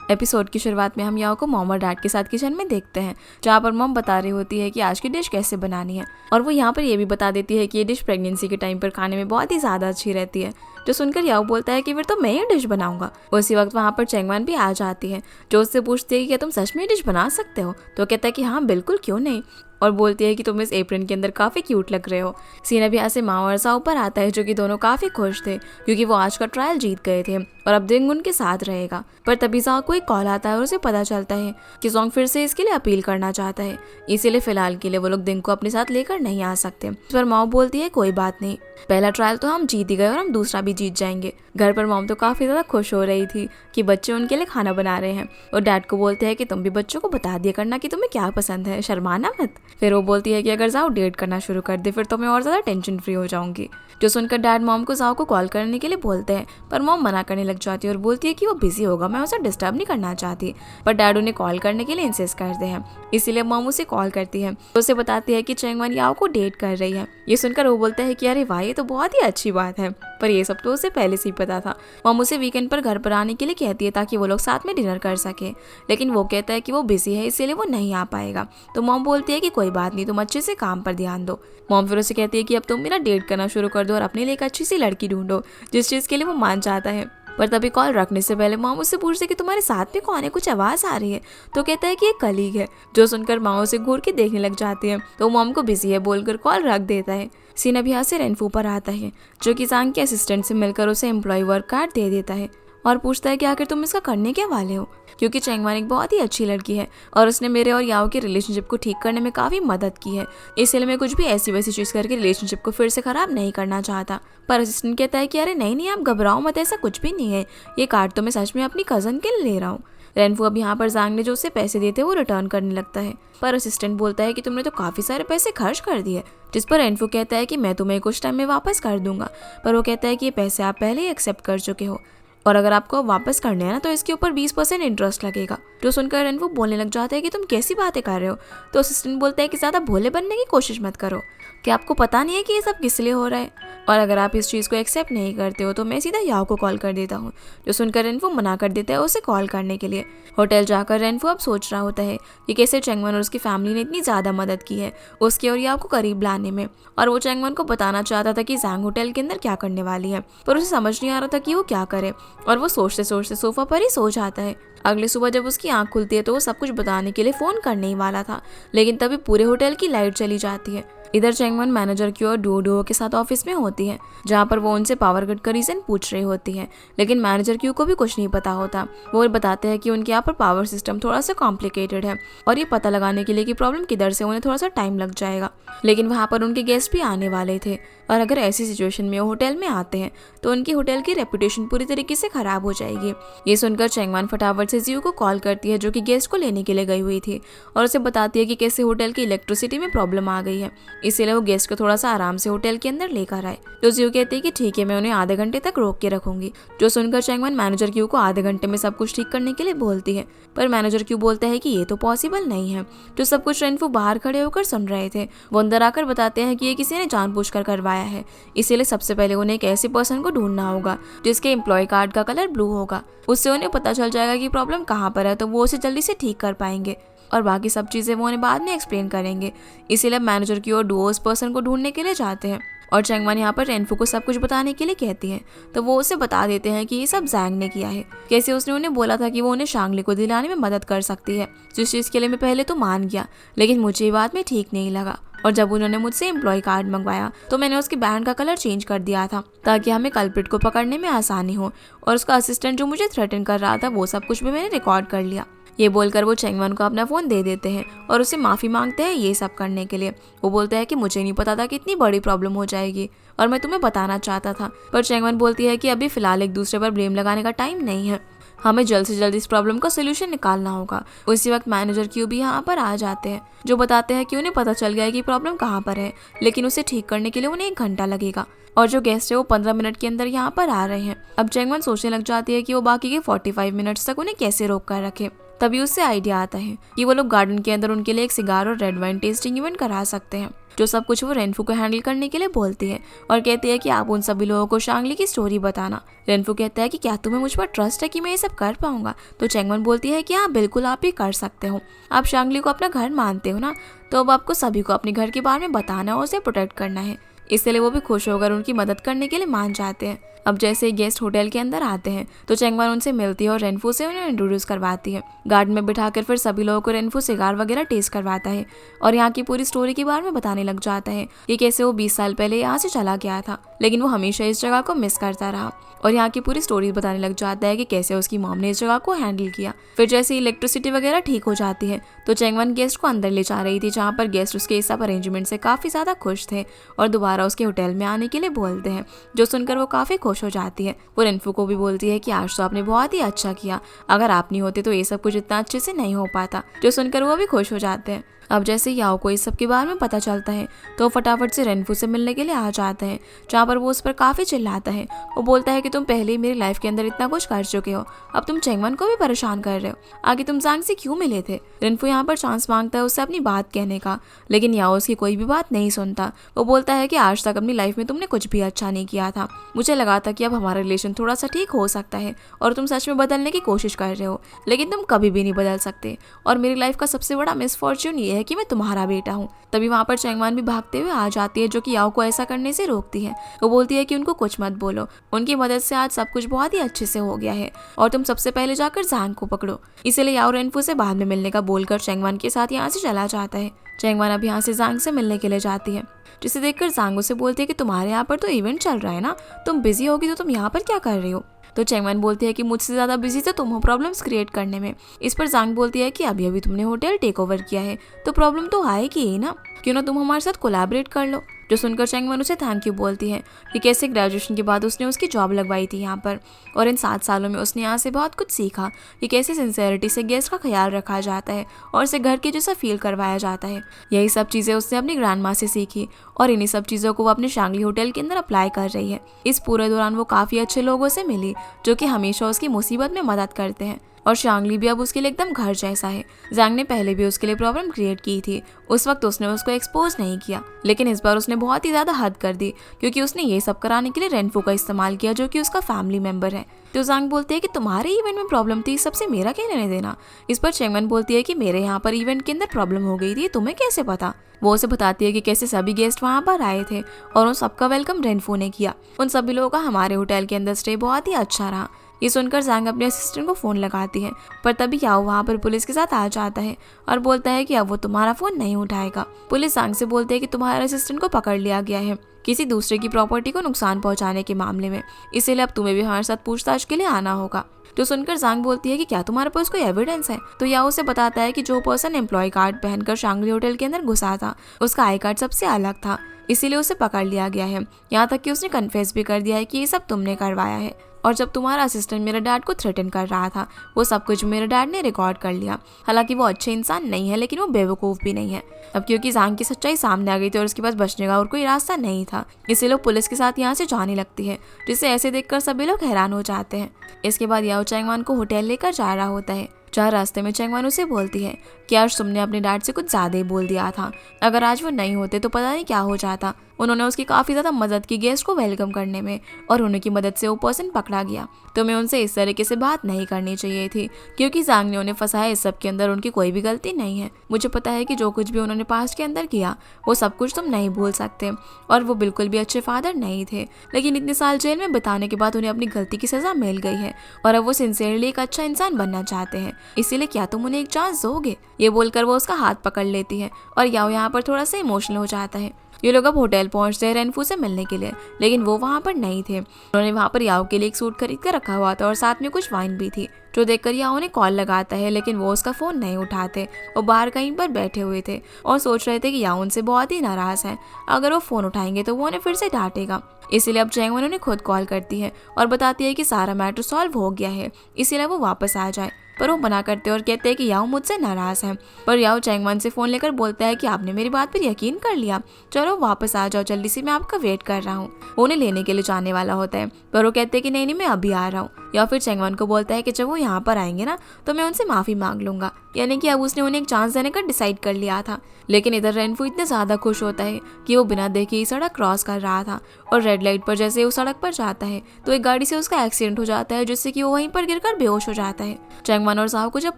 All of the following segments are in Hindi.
एपिसोड की शुरुआत में हम याओ को मॉम और डैड के साथ किचन में देखते हैं, जहाँ पर मॉम बता रही होती है कि आज की डिश कैसे बनानी है। और वो यहाँ पर ये भी बता देती है कि ये डिश प्रेगनेंसी के टाइम पर खाने में बहुत ही ज़्यादा अच्छी रहती है। जो सुनकर याओ बोलता है कि फिर तो मैं ये डिश बनाऊंगा। उसी वक्त वहाँ पर चेंगवान भी आ जाती है, जो उससे पूछती है कि क्या तुम सच में ये डिश बना सकते हो। तो कहता है कि हाँ बिल्कुल, क्यों नहीं, और बोलती है कि तुम इस एप्रन के अंदर काफ़ी क्यूट लग रहे हो। सीन अभी यहाँ से माओ और साओ पर आता है, जो कि दोनों काफ़ी खुश थे क्योंकि वो आज का ट्रायल जीत गए थे और अब दिंग उनके साथ रहेगा। पर तभी साओ को एक कॉल आता है और उसे पता चलता है कि जोंग फिर से इसके लिए अपील करना चाहता है, इसीलिए फिलहाल के लिए वो लोग दिंग को अपने साथ लेकर नहीं आ सकते। इस पर माओ बोलती है कोई बात नहीं, पहला ट्रायल तो हम जीत ही गए और हम दूसरा भी जीत जाएंगे। घर पर मॉम तो काफ़ी ज़्यादा खुश हो रही थी कि बच्चे उनके लिए खाना बना रहे हैं, और डैड को बोलते हैं कि तुम भी बच्चों को बता दिया करना कि तुम्हें क्या पसंद है, शर्माना मत। फिर वो बोलती है कि अगर जाओ डेट करना शुरू कर दे फिर तो मैं और ज़्यादा टेंशन फ्री हो जाऊंगी। जो सुनकर डैड मॉम को जाओ को कॉल करने के लिए बोलते हैं, पर मॉम मना करने लग जाती है और बोलती है कि वो बिजी होगा, मैं उसे डिस्टर्ब नहीं करना चाहती। पर डैड उन्हें कॉल करने के लिए इंसिस्ट करते हैं, इसीलिए मॉम उसे कॉल करती है। तो उसे बताती है कि चेंगवान याओ को डेट कर रही है। ये सुनकर वो बोलता है कि अरे वाह, ये तो बहुत ही अच्छी बात है, पर ये सब तो उसे पहले से ही पता था। मॉम उसे वीकेंड पर घर पर आने के लिए कहती है ताकि वो लोग साथ में डिनर कर सके, लेकिन वो कहता है कि वो बिजी है इसीलिए वो नहीं आ पाएगा। तो मॉम बोलती है कि कोई बात नहीं, तुम अच्छे से काम पर ध्यान दो। मॉम फिर उसे कहती है कि अब तुम मेरा डेट करना शुरू कर दो और अपने लिए एक अच्छी सी लड़की ढूंढो, जिस चीज़ के लिए वो मान चाहता है। पर तभी कॉल रखने से पहले मॉम उससे पूछती है कि तुम्हारे साथ में कौन है, कुछ आवाज़ आ रही है। तो कहता है कि एक कलीग है। जो सुनकर माँ उसे घूर के देखने लग जाती है, तो मॉम को बिजी है बोलकर कॉल रख देता है। सीन अभी यहाँ से रेनफू पर आता है, जो कि जांग के असिस्टेंट से मिलकर उसे एम्प्लॉय वर्क कार्ड दे देता है और पूछता है कि आखिर तुम इसका करने क्या वाले हो, क्योंकि चेंगवान एक बहुत ही अच्छी लड़की है और उसने मेरे और याओ के रिलेशनशिप को ठीक करने में काफ़ी मदद की है, इसलिए मैं कुछ भी ऐसी वैसी चीज़ करके रिलेशनशिप को फिर से ख़राब नहीं करना चाहता। पर असिस्टेंट कहता है कि अरे नहीं नहीं, आप घबराओ मत, ऐसा कुछ भी नहीं है, ये कार्ड तो मैं सच में अपनी कज़न के लिए ले रहा हूँ। रेनफू अब यहाँ पर जांग ने जो उसे पैसे देते वो रिटर्न करने लगता है, पर असिस्टेंट बोलता है कि तुमने तो काफ़ी सारे पैसे खर्च कर दिए। जिस पर रेनफू कहता है कि मैं तुम्हें कुछ टाइम में वापस कर दूंगा, पर वो कहता है कि ये पैसे आप पहले ही एक्सेप्ट कर चुके हो और अगर आपको वापस करने हैं ना तो इसके ऊपर 20% इंटरेस्ट लगेगा। जो सुनकर रेनफू बोलने लग जाता है कि तुम कैसी बातें कर रहे हो। तो असिस्टेंट बोलता है कि ज़्यादा भोले बनने की कोशिश मत करो, कि आपको पता नहीं है कि ये सब किस लिए हो रहा है, और अगर आप इस चीज़ को एक्सेप्ट नहीं करते हो तो मैं सीधा याओ को कॉल कर देता हूँ। जो सुनकर रेनफू मना कर देता है उसे कॉल करने के लिए। होटल जाकर रेनफू अब सोच रहा होता है कि कैसे चेंगवान और उसकी फैमिली ने इतनी ज़्यादा मदद की है उसके और याओ को करीब लाने में, और वो चेंगवान को बताना चाहता था कि जांग होटल के अंदर क्या करने वाली है, पर उसे समझ नहीं आ रहा था कि वो क्या करे, और वो सोचते सोचते सोफा पर ही सो जाता है। अगली सुबह जब उसकी आंख खुलती है तो वो सब कुछ बताने के लिए फ़ोन करने ही वाला था, लेकिन तभी पूरे होटल की लाइट चली जाती है। इधर चेंगवान मैनेजर की और डुओ के साथ ऑफिस में होती है, जहाँ पर वो उनसे पावर कट का रीज़न पूछ रही होती है, लेकिन मैनेजर क्यू को भी कुछ नहीं पता होता। वो बताते हैं कि उनके यहाँ पर पावर सिस्टम थोड़ा सा कॉम्प्लिकेटेड है और ये पता लगाने के लिए कि प्रॉब्लम किधर से उन्हें थोड़ा सा टाइम लग जाएगा, लेकिन वहाँ पर उनके गेस्ट भी आने वाले थे, और अगर ऐसी सिचुएशन में वो होटल में आते हैं तो उनकी होटल की रेपुटेशन पूरी तरीके से खराब हो जाएगी। ये सुनकर चेंगवान फटाफट से जियो को कॉल करती है, जो कि गेस्ट को लेने के लिए गई हुई थी, और उसे बताती है कि कैसे होटल की इलेक्ट्रिसिटी में प्रॉब्लम आ गई है, इसीलिए वो गेस्ट को थोड़ा सा आराम से होटल के अंदर लेकर आए। जो जियो कहती है कि ठीक है, मैं उन्हें आधे घंटे तक रोक के रखूंगी। जो सुनकर चेंगवान मैनेजर क्यू को आधे घंटे में सब कुछ ठीक करने के लिए बोलती है, पर मैनेजर क्यू बोलता है कि ये तो पॉसिबल नहीं है। जो सब कुछ रेनफू बाहर खड़े होकर सुन रहे थे वो अंदर आकर बताते हैं कि ये किसी ने जानबूझकर करवाया है, इसीलिए सबसे पहले उन्हें एक ऐसे पर्सन को ढूंढना होगा जिसके एम्प्लॉय कार्ड का कलर ब्लू होगा, उससे उन्हें पता चल जाएगा कि प्रॉब्लम कहाँ पर है, तो वो उसे जल्दी से ठीक कर पाएंगे, और बाकी सब चीज़ें वो उन्हें बाद में एक्सप्लेन करेंगे। इसीलिए मैनेजर की ओर डुओ उस पर्सन को ढूंढने के लिए जाते हैं, और चेंगवान यहाँ पर रेनफू को सब कुछ बताने के लिए कहती है, तो वो उसे बता देते हैं कि ये सब जैंग ने किया है, कैसे उसने उन्हें बोला था कि वो उन्हें शांगली को दिलाने में मदद कर सकती है, जिस चीज़ के लिए मैं पहले तो मान गया, लेकिन मुझे ये बात में ठीक नहीं लगा, और जब उन्होंने मुझसे एम्प्लॉय कार्ड मंगवाया तो मैंने उसके बैंड का कलर चेंज कर दिया था ताकि हमें कल्प्रिट को पकड़ने में आसानी हो, और उसका असिस्टेंट जो मुझे थ्रेटन कर रहा था वो सब कुछ भी मैंने रिकॉर्ड कर लिया। ये बोलकर वो चेंगवान को अपना फ़ोन दे देते हैं और उससे माफ़ी मांगते हैं ये सब करने के लिए। वो बोलता है कि मुझे नहीं पता था कि इतनी बड़ी प्रॉब्लम हो जाएगी और मैं तुम्हें बताना चाहता था, पर चेंगवान बोलती है कि अभी फ़िलहाल एक दूसरे पर ब्लेम लगाने का टाइम नहीं है, हमें जल्द से जल्द इस प्रॉब्लम का सोल्यूशन निकालना होगा। उसी वक्त मैनेजर क्यू भी यहाँ पर आ जाते हैं, जो बताते हैं कि उन्हें पता चल गया है कि प्रॉब्लम कहाँ पर है, लेकिन उसे ठीक करने के लिए उन्हें 1 घंटा लगेगा, और जो गेस्ट है वो 15 मिनट के अंदर यहाँ पर आ रहे हैं। अब चेंगवान सोचने लग जाती है कि वो बाकी के 45 मिनट्स तक उन्हें कैसे रोक कर रखे। तभी उससे आइडिया आता है कि वो लोग गार्डन के अंदर उनके लिए एक सिगार और रेड वाइन टेस्टिंग इवेंट करा सकते हैं। जो सब कुछ वो रेनफू को हैंडल करने के लिए बोलती है और कहती है कि आप उन सभी लोगों को शांगली की स्टोरी बताना। रेनफू कहता है कि क्या तुम्हें मुझ पर ट्रस्ट है कि मैं ये सब कर पाऊंगा। तो चैंगवन बोलती है कि हाँ बिल्कुल, आप ये कर सकते हो। आप शांगली को अपना घर मानते हो ना, तो अब आपको सभी को अपने घर के बारे में बताना और उसे प्रोटेक्ट करना है। इसलिए वो भी खुश होकर उनकी मदद करने के लिए मान जाते हैं। अब जैसे ही गेस्ट होटल के अंदर आते हैं तो चैंगवन उनसे मिलती है और रेनफू से उन्हें इंट्रोड्यूस करवाती है। गार्डन में बिठाकर फिर सभी लोगों को रेनफू सिगार वगैरह टेस्ट करवाता है और यहाँ की पूरी स्टोरी के बारे में बताने लग जाता है कि कैसे वो 20 साल पहले यहाँ से चला गया था, लेकिन वो हमेशा इस जगह को मिस करता रहा। और यहाँ की पूरी स्टोरी बताने लग जाता है कि कैसे उसकी मॉम ने इस जगह को हैंडल किया। फिर जैसे इलेक्ट्रिसिटी वगैरह ठीक हो जाती है तो चैंगवन गेस्ट को अंदर ले जा रही थी, जहाँ पर गेस्ट उसके इस सब अरेंजमेंट से काफ़ी ज़्यादा खुश थे और दोबारा उसके होटल में आने के लिए बोलते हैं, जो सुनकर वो काफ़ी खुश हो जाती है। वो रेनफू को भी बोलती है कि आज तो आपने बहुत ही अच्छा किया, अगर आप नहीं होते तो ये सब कुछ इतना अच्छे से नहीं हो पाता, जो सुनकर वो भी खुश हो जाते हैं। अब जैसे याओ को इस सब के बारे में पता चलता है तो वो फटाफट से रेनफू से मिलने के लिए आ जाता है, जहाँ पर वो उस पर काफ़ी चिल्लाता है। वो बोलता है कि तुम पहले ही मेरी लाइफ के अंदर इतना कुछ कर चुके हो, अब तुम चैंगवन को भी परेशान कर रहे हो, आगे तुम जांग से क्यों मिले थे। रेनफू यहाँ पर चांस मांगता है उससे अपनी बात कहने का, लेकिन याओ उसकी कोई भी बात नहीं सुनता। वो बोलता है कि आज तक अपनी लाइफ में तुमने कुछ भी अच्छा नहीं किया था, मुझे लगा था कि अब हमारा रिलेशन थोड़ा सा ठीक हो सकता है और तुम सच में बदलने की कोशिश कर रहे हो, लेकिन तुम कभी भी नहीं बदल सकते और मेरी लाइफ का सबसे बड़ा मिसफॉर्च्यून ये है कि मैं तुम्हारा बेटा हूँ। तभी वहाँ पर चैंगवन भी भागते हुए आ जाती है, जो कि याओ को ऐसा करने से रोकती है। वो बोलती है कि उनको कुछ मत बोलो, उनकी मदद से आज सब कुछ बहुत ही अच्छे से हो गया है और तुम सबसे पहले जाकर जांग को पकड़ो। इसीलिए याओ रेनफू से बाद में मिलने का बोलकर चैंगवन के साथ यहाँ से चला जाता है। चैंगवन अब यहाँ से जांग से मिलने के लिए जाती है, जिसे देखकर जांग उसे बोलती है कि तुम्हारे यहाँ पर तो इवेंट चल रहा है ना, तुम बिजी होगी तो तुम यहाँ पर क्या कर रही हो। तो चैंगवन बोलती है कि मुझसे ज़्यादा बिजी तो तुम हो प्रॉब्लम्स क्रिएट करने में। इस पर जांग बोलती है कि अभी अभी तुमने होटल टेक ओवर किया है तो प्रॉब्लम तो आएगी ही ना, क्यों ना तुम हमारे साथ कोलैबोरेट कर लो। जो सुनकर चैंगवन उसे थैंक यू बोलती है कि कैसे ग्रेजुएशन के बाद उसने उसकी जॉब लगवाई थी यहाँ पर और इन 7 सालों में उसने यहाँ से बहुत कुछ सीखा कि कैसे सिंसेरिटी से गेस्ट का ख्याल रखा जाता है और उसे घर के जैसा फील करवाया जाता है। यही सब चीज़ें उसने अपनी ग्रैंड माँ से सीखी और इन्हीं सब चीज़ों को वो अपने शांगली होटल के अंदर अप्लाई कर रही है। इस पूरे दौरान वो काफ़ी अच्छे लोगों से मिली, जो कि हमेशा उसकी मुसीबत में मदद करते हैं और शांगली भी अब उसके लिए एकदम घर जैसा है। जांग ने पहले भी उसके लिए प्रॉब्लम क्रिएट की थी, उस वक्त उसने उसको एक्सपोज नहीं किया, लेकिन इस बार उसने बहुत ही ज़्यादा हद कर दी क्योंकि उसने ये सब कराने के लिए रेनफू का इस्तेमाल किया, जो कि उसका फैमिली मेंबर है। तो जांग बोलती है कि तुम्हारे इवेंट में प्रॉब्लम थी, सबसे मेरा क्या लेने देना। इस पर चैंगवन बोलती है कि मेरे यहाँ पर इवेंट के अंदर प्रॉब्लम हो गई थी, तुम्हें कैसे पता। वो उसे बताती है कि कैसे सभी गेस्ट वहाँ पर आए थे और उन सबका वेलकम रेनफू ने किया। उन सभी लोगों का हमारे होटल के अंदर स्टे बहुत ही अच्छा रहा। ये सुनकर जांग अपने असिस्टेंट को फ़ोन लगाती है, पर तभी याओ वहाँ पर पुलिस के साथ आ जाता है और बोलता है कि अब वो तुम्हारा फ़ोन नहीं उठाएगा। पुलिस जांग से बोलती है कि तुम्हारे असिस्टेंट को पकड़ लिया गया है किसी दूसरे की प्रॉपर्टी को नुकसान पहुंचाने के मामले में, इसीलिए अब तुम्हें भी हमारे साथ पूछताछ के लिए आना होगा। तो सुनकर जांग बोलती है कि क्या तुम्हारे पास कोई एविडेंस है। तो याओ उसे बताता है कि जो पर्सन एम्प्लॉय कार्ड पहनकर शांगली होटल के अंदर घुसा था उसका आई कार्ड सबसे अलग था, इसीलिए उसे पकड़ लिया गया है। यहाँ तक कि उसने कन्फेस भी कर दिया है कि ये सब तुमने करवाया है और जब तुम्हारा असिस्टेंट मेरे डैड को थ्रेटन कर रहा था वो सब कुछ मेरे डैड ने रिकॉर्ड कर लिया। हालांकि वो अच्छे इंसान नहीं है, लेकिन वो बेवकूफ़ भी नहीं है। अब क्योंकि जांग की सच्चाई सामने आ गई थी और उसके पास बचने का और कोई रास्ता नहीं था, इसलिए लोग पुलिस के साथ यहाँ से जाने लगती है, जिसे ऐसे देखकर सभी लोग हैरान हो जाते हैं। इसके बाद याओ चैंगवन को होटल लेकर जा रहा होता है, जहाँ रास्ते में चैंगवन उसे बोलती है कि आज तुमने अपने डैड से कुछ ज़्यादा ही बोल दिया था, अगर आज वो नहीं होते तो पता नहीं क्या हो जाता। उन्होंने उसकी काफ़ी ज़्यादा मदद की गेस्ट को वेलकम करने में और उनकी मदद से वो पर्सन पकड़ा गया। तुम्हें उनसे इस तरीके से बात नहीं करनी चाहिए थी, क्योंकि जांग ने उन्हें फंसाया, इस सब के अंदर उनकी कोई भी गलती नहीं है। मुझे पता है कि जो कुछ भी उन्होंने पास्ट के अंदर किया वो सब कुछ तुम नहीं भूल सकते और वो बिल्कुल भी अच्छे फादर नहीं थे, लेकिन इतने साल जेल में बिताने के बाद उन्हें अपनी गलती की सज़ा मिल गई है और अब वो सिंसियरली एक अच्छा इंसान बनना चाहते हैं, इसीलिए क्या तुम उन्हें एक चांस दोगे। ये बोलकर वो उसका हाथ पकड़ लेती है और याओ यहाँ पर थोड़ा सा इमोशनल हो जाता है। ये लोग अब होटल पहुंचते हैं रेनफू से मिलने के लिए, लेकिन वो वहाँ पर नहीं थे। उन्होंने वहाँ पर याओ के लिए एक सूट खरीद कर रखा हुआ था और साथ में कुछ वाइन भी थी, जो देखकर याओ ने कॉल लगाता है, लेकिन वो उसका फ़ोन नहीं उठाते। वो बाहर कहीं पर बैठे हुए थे और सोच रहे थे कि याओ उनसे बहुत ही नाराज़ है, अगर वो फ़ोन उठाएंगे तो वो उन्हें फिर से डांटेगा। इसीलिए अब चैंगवन उन्हें खुद कॉल करती है और बताती है कि सारा मैटर सॉल्व हो गया है, इसीलिए वो वापस आ जाए। पर वो मना करते हैं और कहते हैं कि याओ मुझसे नाराज है। पर याओ चैंगवन से फोन लेकर बोलता है कि आपने मेरी बात पर यकीन कर लिया, चलो वापस आ जाओ जल्दी से, मैं आपका वेट कर रहा हूँ। वो उन्हें लेने के लिए जाने वाला होता है, पर वो कहते हैं कि नहीं मैं अभी आ रहा हूँ। या फिर चैंगवन को बोलता है कि जब वो यहाँ पर आएंगे ना तो मैं उनसे माफी मांग लूंगा, यानी कि अब उसने उन्हें एक चांस देने का डिसाइड कर लिया था। लेकिन इधर रेनफू इतने ज्यादा खुश होता है कि वो बिना देखे ही सड़क क्रॉस कर रहा था और रेड लाइट पर जैसे वो सड़क पर जाता है तो एक गाड़ी से उसका एक्सीडेंट हो जाता है, जिससे कि वो वहीं पर गिरकर बेहोश हो जाता है। चैंगवन और साहब को जब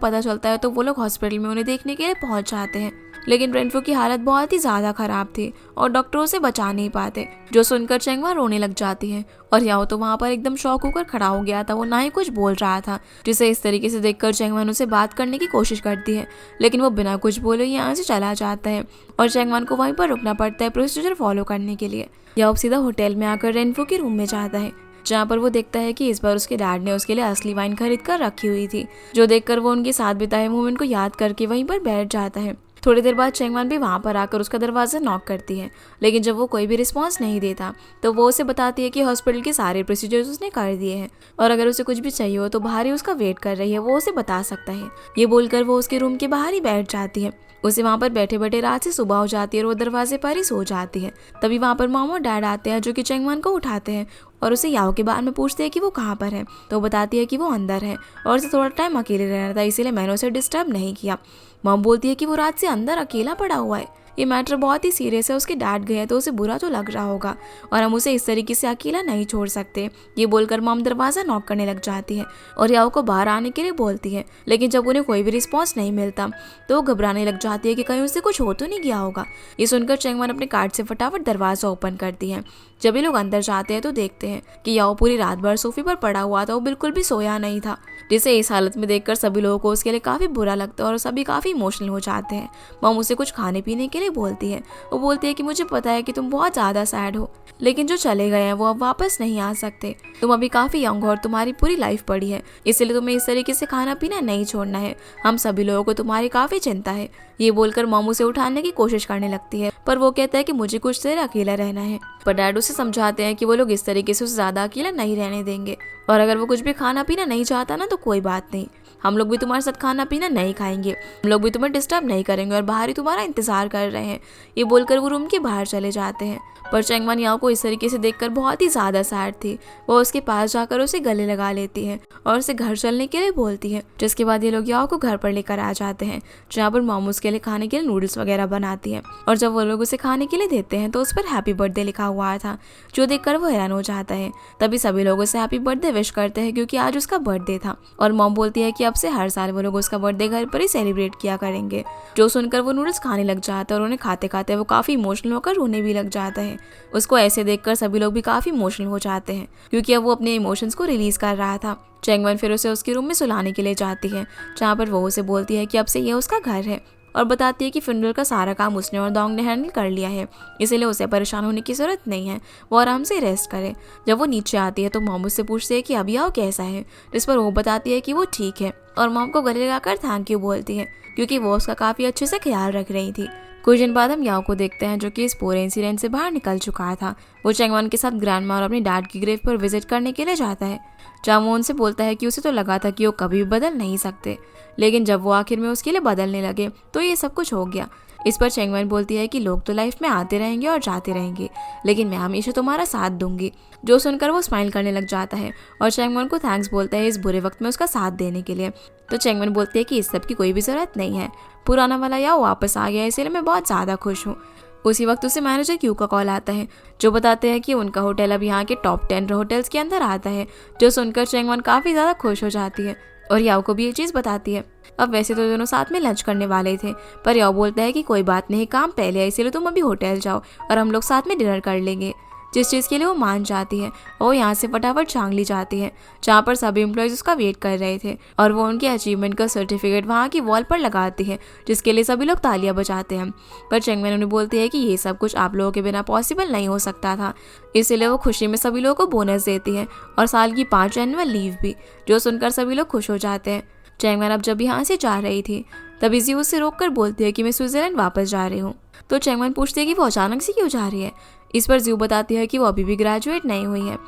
पता चलता है तो वो लोग हॉस्पिटल में उन्हें देखने के लिए पहुंच जाते हैं, लेकिन रेनफू की हालत बहुत ही ज्यादा खराब थी और डॉक्टर उसे बचा नहीं पाते, जो सुनकर चैंगवन रोने लग जाती है। और याओ तो वहाँ पर एकदम शॉक होकर खड़ा हो गया था, वो ना ही कुछ बोल रहा था, जिसे इस तरीके से देखकर चैंगवन उसे बात करने की कोशिश करती है, लेकिन वो बिना कुछ बोले यहाँ से चला जाता है और चैंगवन को वहीं पर रुकना पड़ता है प्रोसीजर फॉलो करने के लिए। याओ सीधा होटल में आकर रेनफू के रूम में जाता है, जहाँ पर वो देखता है कि इस बार उसके डैड ने उसके लिए असली वाइन खरीद कर रखी हुई थी, जो देखकर वो उनके साथ बिताए मोमेंट को याद करके वहीं पर बैठ जाता है। थोड़ी देर बाद चैंगवन भी वहाँ पर आकर उसका दरवाज़ा नॉक करती है, लेकिन जब वो कोई भी रिस्पांस नहीं देता तो वो उसे बताती है कि हॉस्पिटल के सारे प्रोसीजर्स उसने कर दिए हैं और अगर उसे कुछ भी चाहिए हो तो बाहर ही उसका वेट कर रही है, वो उसे बता सकता है। ये बोलकर वो उसके रूम के बाहर ही बैठ जाती है। उसे वहाँ पर बैठे बैठे रात से सुबह हो जाती है और वो दरवाजे पर ही सो जाती है। तभी वहाँ पर मॉम और डैड आते हैं, जो कि चैंगवन को उठाते हैं और उसे याओ के बारे में पूछते हैं कि वो कहाँ पर है, तो वो बताती है कि वो अंदर है और उसे थोड़ा टाइम अकेले रहना था, इसीलिए मैंने उसे डिस्टर्ब नहीं किया। मॉम बोलती है कि वो रात से अंदर अकेला पड़ा हुआ है, ये मैटर बहुत ही सीरियस है, उसके डैड गए तो उसे बुरा तो लग रहा होगा और हम उसे इस तरीके से अकेला नहीं छोड़ सकते। ये बोलकर मॉम दरवाज़ा नॉक करने लग जाती है और याओ को बाहर आने के लिए बोलती है, लेकिन जब उन्हें कोई भी रिस्पॉन्स नहीं मिलता तो वो घबराने लग जाती है कि कहीं उससे कुछ हो तो नहीं गया होगा। ये सुनकर चैंगवन अपने कार्ड से फटाफट दरवाज़ा ओपन करती है। जब ये लोग अंदर जाते हैं तो देखते हैं कि याओ पूरी रात भर सोफे पर पड़ा हुआ था, वो बिल्कुल भी सोया नहीं था, जिसे इस हालत में देखकर सभी लोगों को उसके लिए काफ़ी बुरा लगता है और सभी काफ़ी इमोशनल हो जाते हैं। मॉम उसे कुछ खाने पीने के लिए बोलती है। वो बोलती है कि मुझे पता है कि तुम बहुत ज़्यादा सैड हो, लेकिन जो चले गए हैं वो अब वापस नहीं आ सकते, तुम अभी काफ़ी यंग हो और तुम्हारी पूरी लाइफ पड़ी है, इसलिए तुम्हें इस तरीके से खाना पीना नहीं छोड़ना है, हम सभी लोगों को तुम्हारी काफ़ी चिंता है। ये बोलकर मॉम उसे उठाने की कोशिश करने लगती है, पर वो कहता है कि मुझे कुछ देर अकेला रहना है। पर डैड उसे समझाते हैं कि वो लोग इस तरीके से उसे ज़्यादा अकेला नहीं रहने देंगे और अगर वो कुछ भी खाना पीना नहीं चाहता ना तो कोई बात नहीं, हम लोग भी तुम्हारे साथ खाना पीना नहीं खाएंगे, हम लोग भी तुम्हें डिस्टर्ब नहीं करेंगे और बाहर ही तुम्हारा इंतजार कर रहे हैं। ये बोलकर वो रूम के बाहर चले जाते हैं। पर चैंगवन याओ को इस तरीके से देखकर बहुत ही ज़्यादा सैड थी, वो उसके पास जाकर उसे गले लगा लेती है और उसे घर चलने के लिए बोलती है, जिसके बाद ये लोग याओ को घर पर लेकर आ जाते हैं, जहाँ पर मॉम उसके लिए खाने के लिए नूडल्स वगैरह बनाती है और जब वो लोग उसे खाने के लिए देते हैं तो उस पर हैप्पी बर्थडे लिखा हुआ था, जो देखकर वो हैरान हो जाता है। तभी सभी लोग उसे हैप्पी बर्थडे विश करते हैं क्योंकि आज उसका बर्थडे था और मॉम बोलती है कि अब से हर साल वो लोग उसका बर्थडे घर पर ही सेलिब्रेट किया करेंगे। जो सुनकर वो नूडल्स खाने लग जाता है और उन्हें खाते खाते वो काफ़ी इमोशनल होकर रोने भी लग जाता है। उसको ऐसे देखकर सभी लोग भी काफ़ी इमोशनल हो जाते हैं क्योंकि अब वो अपने इमोशंस को रिलीज कर रहा था। चैंगवन फिर उसे उसके रूम में सुलाने के लिए जाती है, जहाँ पर वो उसे बोलती है कि अब से ये उसका घर है और बताती है कि फिनरल का सारा काम उसने और दोंग ने हैंडल कर लिया है, इसीलिए उसे परेशान होने की ज़रूरत नहीं है, वो आराम से रेस्ट करे। जब वो नीचे आती है तो मॉम उससे पूछती है कि अब याओ कैसा है, जिस पर वो बताती है कि वो ठीक है और मॉम को गले लगाकर थैंक यू बोलती है क्योंकि वो उसका काफ़ी अच्छे से ख्याल रख रही थी। कुछ दिन बाद हम याओ को देखते हैं, जो कि इस पूरे इंसिडेंट से बाहर निकल चुका था। वो चैंगवन के साथ ग्रैंडमा और अपने डैड की ग्रेव पर विजिट करने के लिए जाता है, जहाँ वो उनसे बोलता है कि उसे तो लगा था कि वो कभी भी बदल नहीं सकते, लेकिन जब वो आखिर में उसके लिए बदलने लगे तो ये सब कुछ हो गया। इस पर चैंगवन बोलती है कि लोग तो लाइफ में आते रहेंगे और जाते रहेंगे, लेकिन मैं हमेशा तुम्हारा साथ दूंगी। जो सुनकर वो स्माइल करने लग जाता है और चैंगवन को थैंक्स बोलता है इस बुरे वक्त में उसका साथ देने के लिए। तो चैंगवन बोलती है कि इस सब की कोई भी ज़रूरत नहीं है, पुराना वाला याओ वापस आ गया, इसलिए मैं बहुत ज़्यादा खुश हूँ। उसी वक्त उसे मैनेजर क्यू का कॉल आता है, जो बताते हैं कि उनका होटल अब यहाँ के टॉप 10 होटल्स के अंदर आता है। जो सुनकर चैंगवन काफ़ी ज़्यादा खुश हो जाती है और याओ को भी ये चीज़ बताती है। अब वैसे तो दोनों साथ में लंच करने वाले थे, पर याओ बोलता है कि कोई बात नहीं, काम पहले है, इसीलिए तुम अभी होटल जाओ और हम लोग साथ में डिनर कर लेंगे, जिस चीज़ के लिए वो मान जाती है। वो यहाँ से फटाफट चांगली जाती है, जहाँ पर सभी एम्प्लॉयज़ उसका वेट कर रहे थे और वो उनके अचीवमेंट का सर्टिफिकेट वहाँ की वॉल पर लगाती है, जिसके लिए सभी लोग तालियां बजाते हैं। पर चैंगवन उन्हें बोलती है कि ये सब कुछ आप लोगों के बिना पॉसिबल नहीं हो सकता था, इसीलिए वो खुशी में सभी लोगों को बोनस देती है और साल की 5 एनुअल लीव भी, जो सुनकर सभी लोग खुश हो जाते हैं। चैंगवन अब जब यहाँ से जा रही थी तभी जी उसे रोक कर बोलती है कि मैं स्विट्जरलैंड वापस जा रही हूँ। तो चैंगवन पूछती है कि वो अचानक से क्यों जा रही है। इस पर ज्यू बताती है कि वो अभी भी ग्रेजुएट नहीं हुई है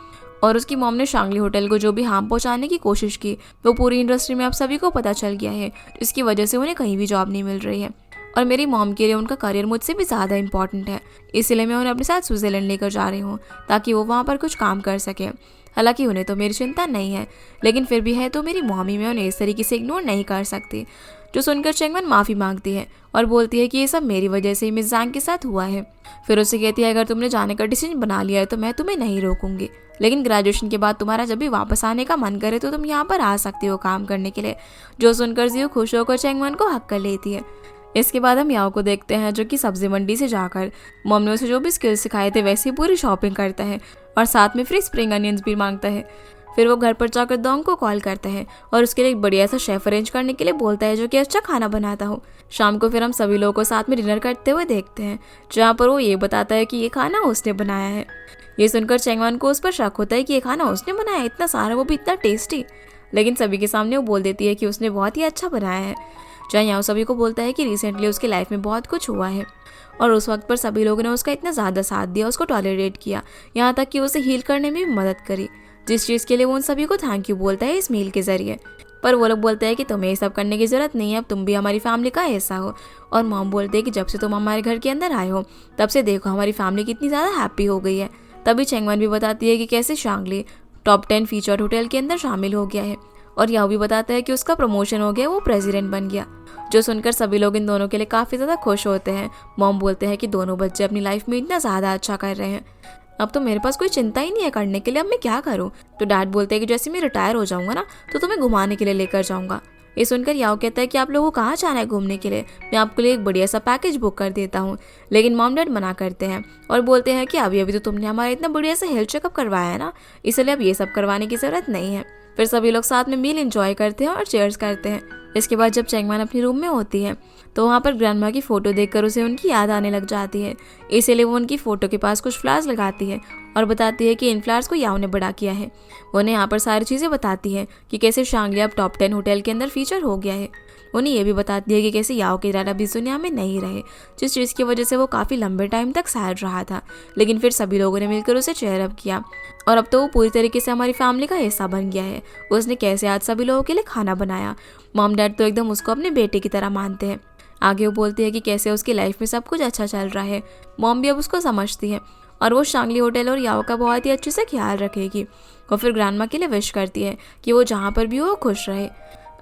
और उसकी मॉम ने शांगली होटल को जो भी हार्म पहुंचाने की कोशिश की वो पूरी इंडस्ट्री में अब सभी को पता चल गया है। इसकी वजह से उन्हें कहीं भी जॉब नहीं मिल रही है और मेरी मॉम के लिए उनका करियर मुझसे भी ज़्यादा इंपॉर्टेंट है, इसलिए मैं उन्हें अपने साथ स्विट्ज़रलैंड लेकर जा रही हूँ ताकि वो वहाँ पर कुछ काम कर सके। हालांकि उन्हें तो मेरी चिंता नहीं है, लेकिन फिर भी है तो मेरी मॉमी मैं उन्हें इस तरीके से इग्नोर नहीं कर सकती। जो सुनकर चेंगवन माफ़ी मांगती है और बोलती है कि ये सब मेरी वजह से ही मिस ज़ांग के साथ हुआ है। फिर उससे कहती है अगर तुमने जाने का डिसीजन बना लिया है तो मैं तुम्हें नहीं रोकूंगी, लेकिन ग्रेजुएशन के बाद तुम्हारा जब भी वापस आने का मन करे तो तुम यहाँ पर आ सकती हो काम करने के लिए। जो सुनकर जियो खुश होकर चेंगवन को हक कर लेती है। इसके बाद हम याओ को देखते हैं जो कि सब्जी मंडी से जाकर मॉम ने उसे जो भी स्किल्स सिखाए थे वैसे ही पूरी शॉपिंग करता है और साथ में फ्री स्प्रिंग अनियंस भी मांगता है। फिर वो घर पर जाकर दोंग को कॉल करता है और उसके लिए एक बढ़िया सा शेफ अरेंज करने के लिए बोलता है जो कि अच्छा खाना बनाता हो। शाम को फिर हम सभी लोगों को साथ में डिनर करते हुए देखते हैं जहाँ पर वो ये बताता है कि ये खाना उसने बनाया है। ये सुनकर चेंगवन को उस पर शक होता है कि ये खाना उसने बनाया, इतना सारा, वो भी इतना टेस्टी। लेकिन सभी के सामने वो बोल देती है कि उसने बहुत ही अच्छा बनाया है। जहाँ याओ सभी को बोलता है कि रिसेंटली उसकी लाइफ में बहुत कुछ हुआ है और उस वक्त पर सभी लोगों ने उसका इतना ज़्यादा साथ दिया, उसको टॉलरेट किया, यहाँ तक कि उसे हील करने में भी मदद करी, जिस चीज़ के लिए वो उन सभी को थैंक यू बोलता है इस मील के ज़रिए। पर वो लोग बोलते हैं कि तुम्हें ये सब करने की ज़रूरत नहीं है, अब तुम भी हमारी फैमिली का हिस्सा हो। और मॉम बोलते हैं कि जब से तुम हमारे घर के अंदर आए हो तब से देखो हमारी फैमिली कितनी ज़्यादा हैप्पी हो गई है। तभी चेंगवन भी बताती है कि कैसे शांगली टॉप 10 फीचर्ड होटल के अंदर शामिल हो गया है और याओ भी बताता है कि उसका प्रमोशन हो गया, वो प्रेसिडेंट बन गया। जो सुनकर सभी लोग इन दोनों के लिए काफ़ी ज़्यादा खुश होते हैं। मॉम बोलते हैं कि दोनों बच्चे अपनी लाइफ में इतना ज़्यादा अच्छा कर रहे हैं, अब तो मेरे पास कोई चिंता ही नहीं है करने के लिए, अब मैं क्या करूँ। तो डैड बोलते हैं कि जैसे मैं रिटायर हो जाऊँगा ना तो तुम्हें घुमाने के लिए लेकर जाऊँगा। ये सुनकर याओ कहता है कि आप लोगों को कहाँ जाना है घूमने के लिए, मैं आपके लिए एक बढ़िया सा पैकेज बुक कर देता हूँ। लेकिन मॉम डैड मना करते हैं और बोलते हैं कि अभी अभी तो तुमने हमारा इतना बढ़िया सा हेल्थ चेकअप करवाया है ना, इसलिए अब ये सब करवाने की ज़रूरत नहीं है। फिर सभी लोग साथ में मील एंजॉय करते हैं और चेयर्स करते हैं। इसके बाद जब चेंगवन अपने रूम में होती है तो वहाँ पर ग्रैंडमा की फ़ोटो देखकर उसे उनकी याद आने लग जाती है, इसीलिए वो उनकी फ़ोटो के पास कुछ फ्लावर्स लगाती है और बताती है कि इन फ्लावर्स को याओ ने बड़ा किया है। वो उन्हें यहाँ पर सारी चीज़ें बताती है कि कैसे शांगली अब टॉप 10 होटल के अंदर फीचर हो गया है। उन्हें ये भी बताती है कि कैसे याओ के डैड अभी इस दुनिया में नहीं रहे, जिस चीज़ की वजह से वो काफ़ी लंबे टाइम तक सैड रहा था, लेकिन फिर सभी लोगों ने मिलकर उसे चेयर अप किया और अब तो वो पूरी तरीके से हमारी फैमिली का हिस्सा बन गया है। उसने कैसे आज सभी लोगों के लिए खाना बनाया। मॉम डैड तो एकदम उसको अपने बेटे की तरह मानते हैं। आगे वो बोलती है कि कैसे उसकी लाइफ में सब कुछ अच्छा चल रहा है। मॉम भी अब उसको समझती है और वो शांगली होटल और याओ का बहुत ही अच्छे से ख्याल रखेगी और फिर ग्रैंडमा के लिए विश करती है कि वो जहाँ पर भी हो वो खुश रहे।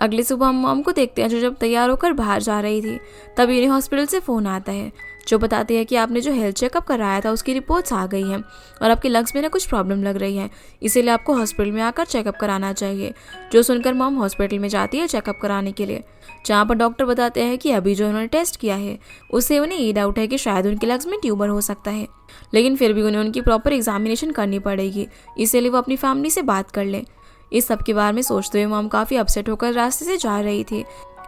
अगली सुबह हम मॉम को देखते हैं जो जब तैयार होकर बाहर जा रही थी तभी उन्हें हॉस्पिटल से फ़ोन आता है जो बताती है कि आपने जो हेल्थ चेकअप कराया था उसकी रिपोर्ट्स आ गई हैं और आपके लंग्स में ना कुछ प्रॉब्लम लग रही है, इसीलिए आपको हॉस्पिटल में आकर चेकअप कराना चाहिए। जो सुनकर मॉम हॉस्पिटल में जाती है चेकअप कराने के लिए, जहाँ पर डॉक्टर बताते हैं कि अभी जो उन्होंने टेस्ट किया है उससे उन्हें ये डाउट है कि शायद उनके लंग्स में ट्यूमर हो सकता है, लेकिन फिर भी उन्हें उनकी प्रॉपर एग्जामिनेशन करनी पड़ेगी, इसीलिए वो अपनी फैमिली से बात कर लें। इस सब के बारे में सोचते हुए मॉम काफ़ी अपसेट होकर रास्ते से जा रही थी।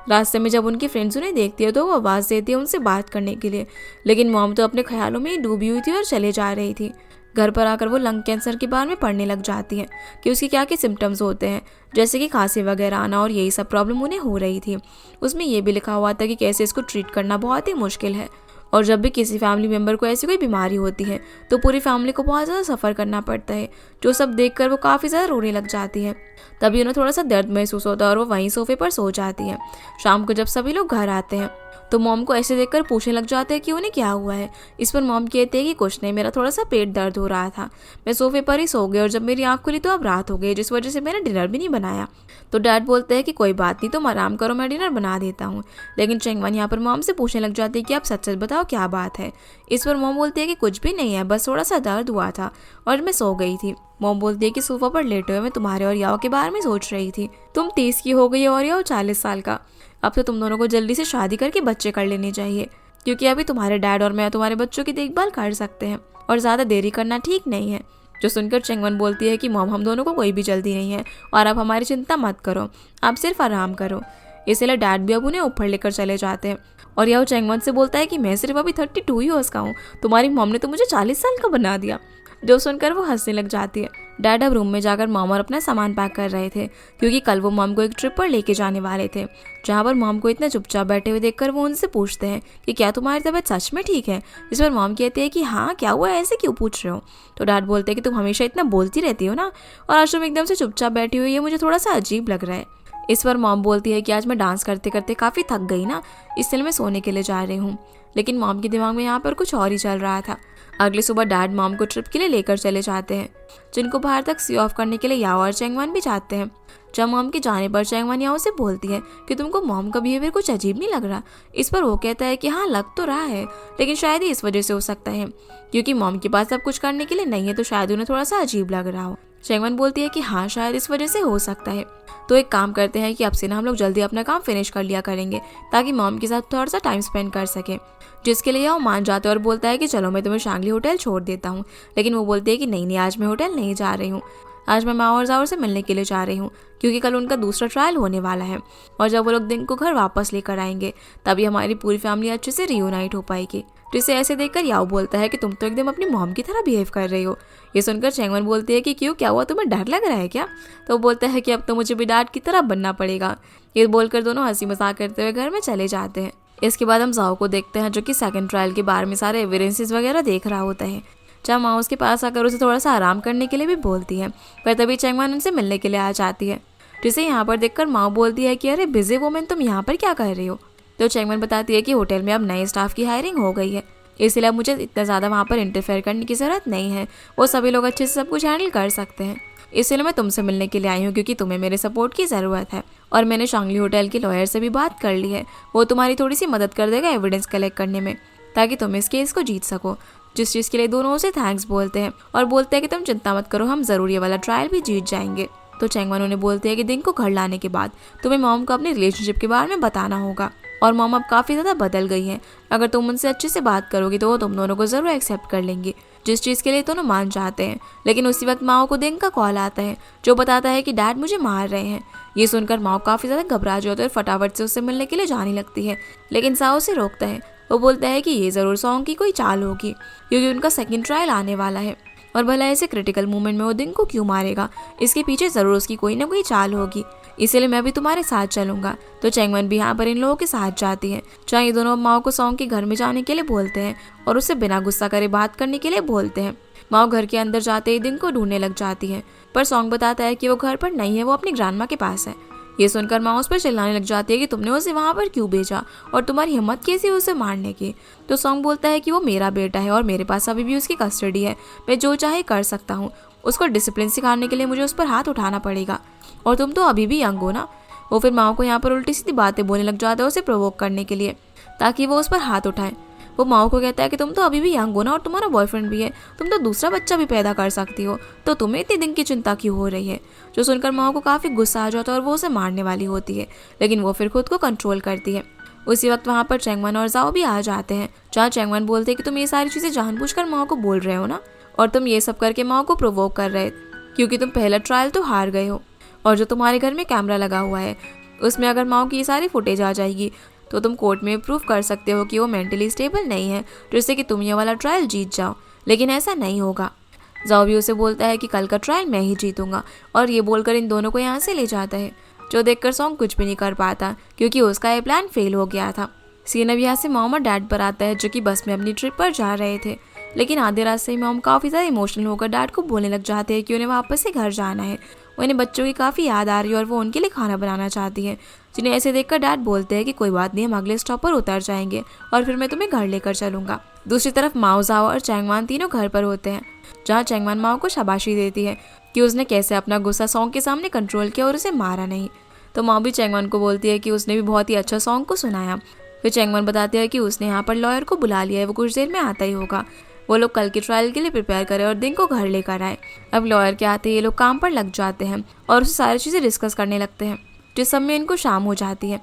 रास्ते में जब उनकी फ्रेंड्स उन्हें देखती है तो वो आवाज़ देती है उनसे बात करने के लिए, लेकिन मॉम तो अपने ख्यालों में ही डूबी हुई थी और चले जा रही थी। घर पर आकर वो लंग कैंसर के बारे में पढ़ने लग जाती है कि उसके क्या क्या सिम्टम्स होते हैं, जैसे कि खांसी वगैरह आना, और यही सब प्रॉब्लम उन्हें हो रही थी। उसमें ये भी लिखा हुआ था कि कैसे इसको ट्रीट करना बहुत ही मुश्किल है और जब भी किसी फैमिली मेम्बर को ऐसी कोई बीमारी होती है तो पूरी फैमिली को बहुत ज़्यादा सफ़र करना पड़ता है। जो सब देखकर वो काफ़ी ज़्यादा रोने लग जाती है। तभी उन्हें थोड़ा सा दर्द महसूस होता है और वो वहीं सोफे पर सो जाती है। शाम को जब सभी लोग घर आते हैं तो मॉम को ऐसे देखकर पूछने लग जाते हैं कि उन्हें क्या हुआ है। इस पर मॉम कहते हैं कि कुछ नहीं, मेरा थोड़ा सा पेट दर्द हो रहा था, मैं सोफे पर ही सो गई और जब मेरी आँख खुली तो अब रात हो गई, जिस वजह से मैंने डिनर भी नहीं बनाया। तो डैड बोलते हैं कि कोई बात नहीं, तुम आराम करो, मैं डिनर बना देता हूँ। लेकिन चेंगवन यहाँ पर मॉम से पूछने लग जाती है कि आप सच सच बताओ क्या बात है। इस पर मॉम बोलती है कि कुछ भी नहीं है, बस थोड़ा सा दर्द हुआ था और मैं सो गई थी। मॉम बोलती है कि सोफा पर लेटे हुए मैं तुम्हारे और याओ के बारे में सोच रही थी। तुम 30 की हो गई और याओ 40 साल का। अब तो तुम दोनों को जल्दी से शादी करके बच्चे कर लेने चाहिए, क्योंकि अभी तुम्हारे डैड और मैं तुम्हारे बच्चों की देखभाल कर सकते हैं और ज़्यादा देरी करना ठीक नहीं है। जो सुनकर चेंगवन बोलती है कि मॉम हम दोनों को कोई भी जल्दी नहीं है और आप हमारी चिंता मत करो, आप सिर्फ आराम करो। इसलिए डैड भी अब उन्हें ऊपर लेकर चले जाते हैं और याओ चेंगवन से बोलता है कि मैं सिर्फ अभी 32 ईयर्स का हूँ, तुम्हारी मॉम ने तो मुझे 40 साल का बना दिया। जो सुनकर वो हंसने लग जाती है। डैड अब रूम में जाकर मॉम और अपना सामान पैक कर रहे थे, क्योंकि कल वो मॉम को एक ट्रिप पर लेके जाने वाले थे। जहाँ पर मॉम को इतना चुपचाप बैठे हुए देखकर वो उनसे पूछते हैं कि क्या तुम्हारी तबीयत सच में ठीक है। इस पर मॉम कहती है कि हाँ क्या हुआ, ऐसे क्यों पूछ रहे हो। तो डैड बोलते हैं कि तुम हमेशा इतना बोलती रहती हो ना, और आज तुम एकदम से चुपचाप बैठी हुई है, मुझे थोड़ा सा अजीब लग रहा है। इस पर मॉम बोलती है कि आज मैं डांस करते करते काफ़ी थक गई ना, इसलिए मैं सोने के लिए जा रही हूँ। लेकिन मॉम के दिमाग में यहाँ पर कुछ और ही चल रहा था। अगली सुबह डैड मॉम को ट्रिप के लिए लेकर चले जाते हैं, जिनको बाहर तक सी ऑफ करने के लिए याओ और चैंगवन भी जाते हैं। जब मॉम के जाने पर चैंगवन याओ से बोलती है कि तुमको मॉम का बिहेवियर कुछ अजीब नहीं लग रहा। इस पर वो कहता है कि हाँ लग तो रहा है, लेकिन शायद ही इस वजह से हो सकता है, क्योंकि मॉम के पास सब कुछ करने के लिए नहीं है, तो शायद उन्हें थोड़ा सा अजीब लग रहा हो। चैंगवन बोलती है कि हाँ शायद इस वजह से हो सकता है। तो एक काम करते हैं कि अब से ना हम लोग जल्दी अपना काम फिनिश कर लिया करेंगे, ताकि मॉम के साथ थोड़ा सा टाइम स्पेंड कर सके। जिसके लिए वो मान जाते हैं और बोलता है कि चलो मैं तुम्हें शांगली होटल छोड़ देता हूँ। लेकिन वो बोलती है कि नहीं आज मैं होटल नहीं जा रही हूँ, आज मैं माओ और जाओ से मिलने के लिए जा रही हूँ, क्योंकि कल उनका दूसरा ट्रायल होने वाला है। और जब वो लोग दिन को घर वापस लेकर आएंगे, तभी हमारी पूरी फैमिली अच्छे से रियूनाइट हो पाएगी। जिसे ऐसे देखकर याओ बोलता है कि तुम तो एकदम अपनी मॉम की तरह बिहेव कर रही हो। ये सुनकर चैंगवन बोलती है कि क्यों, क्या हुआ, तुम्हें डर लग रहा है क्या। तो वो बोलता है कि अब तो मुझे भी डैड की तरह बनना पड़ेगा। ये बोलकर दोनों हंसी मजाक करते हुए घर में चले जाते हैं। इसके बाद हम जाओ को देखते हैं, जो कि सेकंड ट्रायल के बारे में सारे एविडेंसेस वगैरह देख रहा होता है। जहाँ माँ उसके पास आकर उसे थोड़ा सा आराम करने के लिए भी बोलती है, पर तभी चैंगवन उनसे मिलने के लिए आ जाती है। जिसे यहाँ पर देखकर माँ बोलती है कि अरे बिजी वुमेन तुम यहाँ पर क्या कर रही हो। तो चैंगवन बताती है कि होटल में अब नए स्टाफ की हायरिंग हो गई है, इसलिए अब मुझे इतना ज़्यादा वहाँ पर इंटरफेयर करने की ज़रूरत नहीं है, वो सभी लोग अच्छे से सब कुछ हैंडल कर सकते हैं। इसलिए मैं तुमसे मिलने के लिए आई हूँ, क्योंकि तुम्हें मेरे सपोर्ट की ज़रूरत है। और मैंने शांगली होटल के लॉयर से भी बात कर ली है, वो तुम्हारी थोड़ी सी मदद कर देगा एविडेंस कलेक्ट करने में, ताकि तुम इस केस को जीत सको। जिस चीज़ के लिए दोनों उसे थैंक्स बोलते हैं और बोलते हैं कि तुम चिंता मत करो, हम ज़रूर ये वाला ट्रायल भी जीत जाएंगे। तो चैंगवन उन्हें बोलते हैं कि दिन को घर लाने के बाद तुम्हें मॉम को अपने रिलेशनशिप के बारे में बताना होगा, और मॉम अब काफ़ी ज़्यादा बदल गई है। अगर तुम उनसे अच्छे से बात करोगी तो वो तुम दोनों को ज़रूर एक्सेप्ट कर लेंगी, जिस चीज़ के लिए दोनों मान जाते हैं। लेकिन उसी वक्त माओ को दिन का कॉल आता है, जो बताता है कि डैड मुझे मार रहे हैं। ये सुनकर माओ काफ़ी ज़्यादा घबरा जाती है और फटाफट से उससे मिलने के लिए जाने लगती है, लेकिन साओ उसे रोकता है। वो बोलता है कि ये ज़रूर सॉन्ग की कोई चाल होगी, क्योंकि उनका सेकंड ट्रायल आने वाला है, और भला ऐसे क्रिटिकल मोमेंट में वो दिन को क्यों मारेगा, इसके पीछे ज़रूर उसकी कोई ना कोई चाल होगी, इसलिए मैं भी तुम्हारे साथ चलूंगा। तो चैंगवन भी यहाँ पर इन लोगों के साथ जाती है। जहाँ ये दोनों माओ को सॉन्ग के घर में जाने के लिए बोलते हैं और उससे बिना गुस्सा करे बात करने के लिए बोलते हैं। माओ घर के अंदर जाते ही दिन को ढूंढने लग जाती है, पर सॉन्ग बताता है कि वो घर पर नहीं है, वो अपनी ग्रैंडमा के पास है। ये सुनकर माँ उस पर चिल्लाने लग जाती है कि तुमने उसे वहाँ पर क्यों भेजा और तुम्हारी हिम्मत कैसी है उसे मारने की। तो सॉन्ग बोलता है कि वो मेरा बेटा है और मेरे पास अभी भी उसकी कस्टडी है, मैं जो चाहे कर सकता हूँ, उसको डिसिप्लिन सिखाने के लिए मुझे उस पर हाथ उठाना पड़ेगा, और तुम तो अभी भी यंग हो ना। वो फिर माँ को यहाँ पर उल्टी सीधी बातें बोलने लग जाता है उसे प्रोवोक करने के लिए, ताकि वो उस पर हाथ उठाए। वो माँ को कहता है कि तुम तो अभी भी यंग हो ना, और तुम्हारा बॉयफ्रेंड भी है, तुम तो दूसरा बच्चा भी पैदा कर सकती हो, तो तुम्हें इतनी दिन की चिंता क्यों हो रही है। जो सुनकर माँ को काफ़ी गुस्सा आ जाता है और वो उसे मारने वाली होती है, लेकिन वो फिर खुद को कंट्रोल करती है। उसी वक्त वहाँ पर चैंगवन और जाओ भी आ जाते हैं, जहाँ चैंगवन बोलते हैं कि तुम ये सारी चीज़ें जानबूझकर माँ को बोल रहे हो ना, और तुम ये सब करके माँ को प्रोवोक कर रहे, क्योंकि तुम पहला ट्रायल तो हार गए हो, और जो तुम्हारे घर में कैमरा लगा हुआ है उसमें अगर माँ की ये सारी फुटेज आ जाएगी तो तुम कोर्ट में प्रूव कर सकते हो कि वो मेंटली स्टेबल नहीं है, जिससे कि तुम ये वाला ट्रायल जीत जाओ। लेकिन ऐसा नहीं होगा। जाओ भी उसे बोलता है कि कल का ट्रायल मैं ही जीतूंगा, और ये बोलकर इन दोनों को यहाँ से ले जाता है। जो देखकर सॉन्ग कुछ भी नहीं कर पाता, क्योंकि उसका ये प्लान फेल हो गया था। सीन अब यहाँ से मॉम और डैड पर आता है, जो कि बस में अपनी ट्रिप पर जा रहे थे। लेकिन आधे रास्ते ही मॉम काफ़ी ज़्यादा इमोशनल होकर डैड को बोलने लग जाते हैं कि उन्हें वापस से घर जाना है। उन्हें बच्चों की काफ़ी याद आ रही है और वो उनके लिए खाना बनाना चाहती है, जिन्हें ऐसे देखकर डैड बोलते हैं कि कोई बात नहीं, हम अगले स्टॉप पर उतर जाएंगे और फिर मैं तुम्हें घर लेकर चलूँगा। दूसरी तरफ माओ, जाओ और चैंगवान तीनों घर पर होते हैं, जहाँ चैंगवान माओ को शाबाशी देती है कि उसने कैसे अपना गुस्सा सॉन्ग के सामने कंट्रोल किया और उसे मारा नहीं। तो माओ भी चैंगवान को बोलती है कि उसने भी बहुत ही अच्छा सॉन्ग को सुनाया। फिर चैंगवान बताती है कि उसने यहाँ पर लॉयर को बुला लिया है, वो कुछ देर में आता ही होगा। वो लोग कल के ट्रायल के लिए प्रिपेयर करें और दिन को घर लेकर आए। अब लॉयर के आते ही ये लोग काम पर लग जाते हैं और उससे सारी चीज़ें डिस्कस करने लगते हैं, जिस सब में इनको शाम हो जाती है।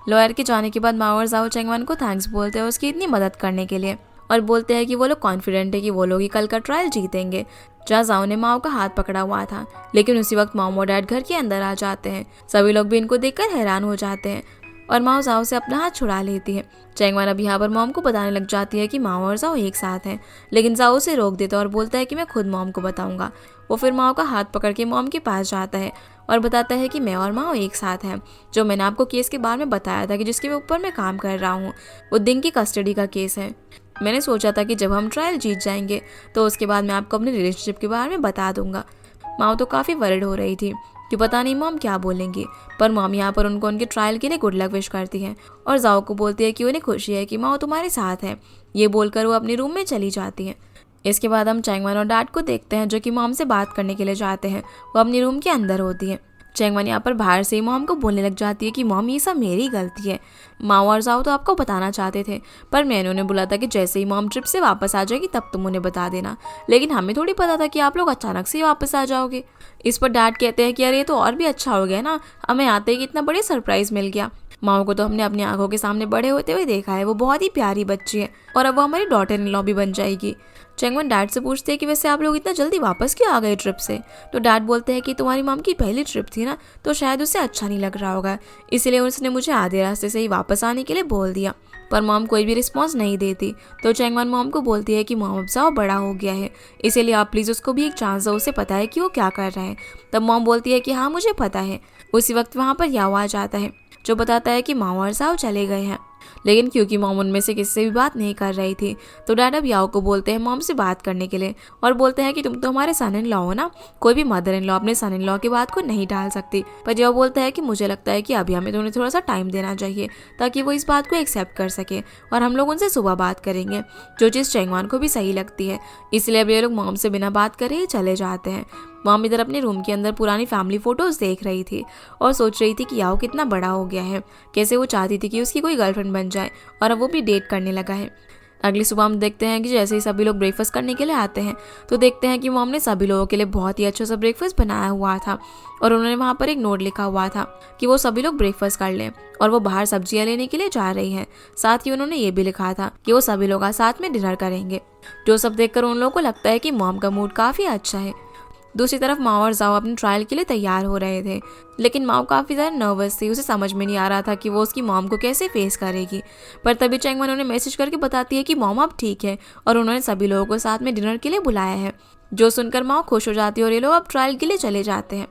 लॉयर के जाने के बाद माओ और जाओ चैंगवान को थैंक्स बोलते हैं उसकी इतनी मदद करने के लिए, और बोलते हैं कि वो लोग कॉन्फिडेंट है कि वो लोग ही कल का ट्रायल जीतेंगे। जहाँ जाओ ने माओ का हाथ पकड़ा हुआ था, लेकिन उसी वक्त माओ और डैड घर के अंदर आ जाते हैं। सभी लोग भी इनको देखकर हैरान हो जाते हैं। और माओ जाओ से अपना हाथ छुड़ा लेती है। चैंगवन अब यहाँ पर मॉम को बताने लग जाती है कि माओ और जाओ एक साथ हैं, लेकिन जाओ उसे रोक देता है और बोलता है कि मैं खुद मॉम को बताऊंगा। वो फिर माओ का हाथ पकड़ के मॉम के पास जाता है और बताता है कि मैं और माओ एक साथ हैं, जो मैंने आपको केस के बारे में बताया था कि जिसके ऊपर मैं काम कर रहा हूँ, वो दिन की कस्टडी का केस है। मैंने सोचा था कि जब हम ट्रायल जीत जाएंगे तो उसके बाद मैं आपको अपने रिलेशनशिप के बारे में बता दूंगा। माओ तो काफ़ी वरिड हो रही थी कि पता नहीं मॉम क्या बोलेंगी, पर मॉम यहाँ पर उनको उनके ट्रायल के लिए गुड लक विश करती है और जाओ को बोलती है कि उन्हें खुशी है कि माओ तुम्हारे साथ है। ये बोलकर वो अपने रूम में चली जाती है। इसके बाद हम चैंगवन और डैड को देखते हैं जो कि मॉम से बात करने के लिए जाते हैं। वो अपनी रूम के अंदर होती है। चैंगवन यहाँ पर बाहर से ही मॉम को बोलने लग जाती है कि मॉम ये सब मेरी गलती है। माओ और जाओ तो आपको बताना चाहते थे, पर मैंने उन्हें बोला था कि जैसे ही मॉम ट्रिप से वापस आ जाएगी तब तुम उन्हें बता देना, लेकिन हमें थोड़ी पता था कि आप लोग अचानक से ही वापस आ जाओगे। इस पर डैड कहते हैं कि अरे ये तो और भी अच्छा हो गया ना, हमें आते ही इतना बड़ी सरप्राइज मिल गया। माओ को तो हमने अपनी आंखों के सामने बड़े होते हुए देखा है, वो बहुत ही प्यारी बच्ची है और अब वो हमारी डॉटर इन लॉ भी बन जाएगी। चैंगवन डैड से पूछते हैं कि वैसे आप लोग इतना जल्दी वापस क्यों आ गए ट्रिप से। तो डैड बोलते हैं कि तुम्हारी मॉम की पहली ट्रिप थी ना, तो शायद उसे अच्छा नहीं लग रहा होगा, इसलिए उसने मुझे आधे रास्ते से ही वापस आने के लिए बोल दिया। पर मॉम कोई भी रिस्पॉन्स नहीं देती। तो चैंगवन मॉम को बोलती है कि मॉम अब जाओ बड़ा हो गया है, इसीलिए आप प्लीज़ उसको भी एक चांस दो, उसे पता है कि वो क्या कर रहा है। तब मॉम बोलती है कि हाँ मुझे पता है। उसी वक्त वहाँ पर याओ आ जाता है जो बताता है कि माओ और जाओ चले गए हैं, लेकिन क्योंकि मॉम उनमें से किसी से भी बात नहीं कर रही थी तो डैड अब याओ को बोलते हैं मॉम से बात करने के लिए और बोलते हैं कि तुम तो हमारे सन इन लॉ हो ना, कोई भी मदर इन लॉ अपने सन इन लॉ की बात को नहीं टाल सकती। पर याओ बोलता है कि मुझे लगता है कि अभी हमें तो उन्हें थोड़ा सा टाइम देना चाहिए ताकि वो इस बात को एक्सेप्ट कर सके और हम लोग उनसे सुबह बात करेंगे, जो चीज़ चैंगवन को भी सही लगती है। इसलिए अब ये लोग मॉम से बिना बात करे चले जाते हैं। मॉम इधर अपने रूम के अंदर पुरानी फैमिली फोटोज देख रही थी और सोच रही थी कि याओ कितना बड़ा हो गया है, कैसे वो चाहती थी कि उसकी कोई गर्लफ्रेंड बन जाए और अब वो भी डेट करने लगा है। अगली सुबह हम देखते हैं कि जैसे ही सभी लोग ब्रेकफास्ट करने के लिए आते हैं तो देखते हैं कि मॉम ने सभी लोगों के लिए बहुत ही अच्छा सा ब्रेकफास्ट बनाया हुआ था और उन्होंने वहाँ पर एक नोट लिखा हुआ था कि वो सभी लोग ब्रेकफास्ट कर लें और वो बाहर सब्जियाँ लेने के लिए जा रही हैं। साथ ही उन्होंने ये भी लिखा था कि वो सभी लोग साथ में डिनर करेंगे, जो सब देखकर उन लोगों को लगता है कि मॉम का मूड काफ़ी अच्छा है। दूसरी तरफ माओ और जाओ अपने ट्रायल के लिए तैयार हो रहे थे, लेकिन माओ काफ़ी ज़्यादा नर्वस थी। उसे समझ में नहीं आ रहा था कि वो उसकी मॉम को कैसे फेस करेगी। पर तभी चैंगवन उन्हें मैसेज करके बताती है कि मॉम अब ठीक है और उन्होंने सभी लोगों को साथ में डिनर के लिए बुलाया है, जो सुनकर माओ खुश हो जाती है और ये लोग अब ट्रायल के लिए चले जाते हैं।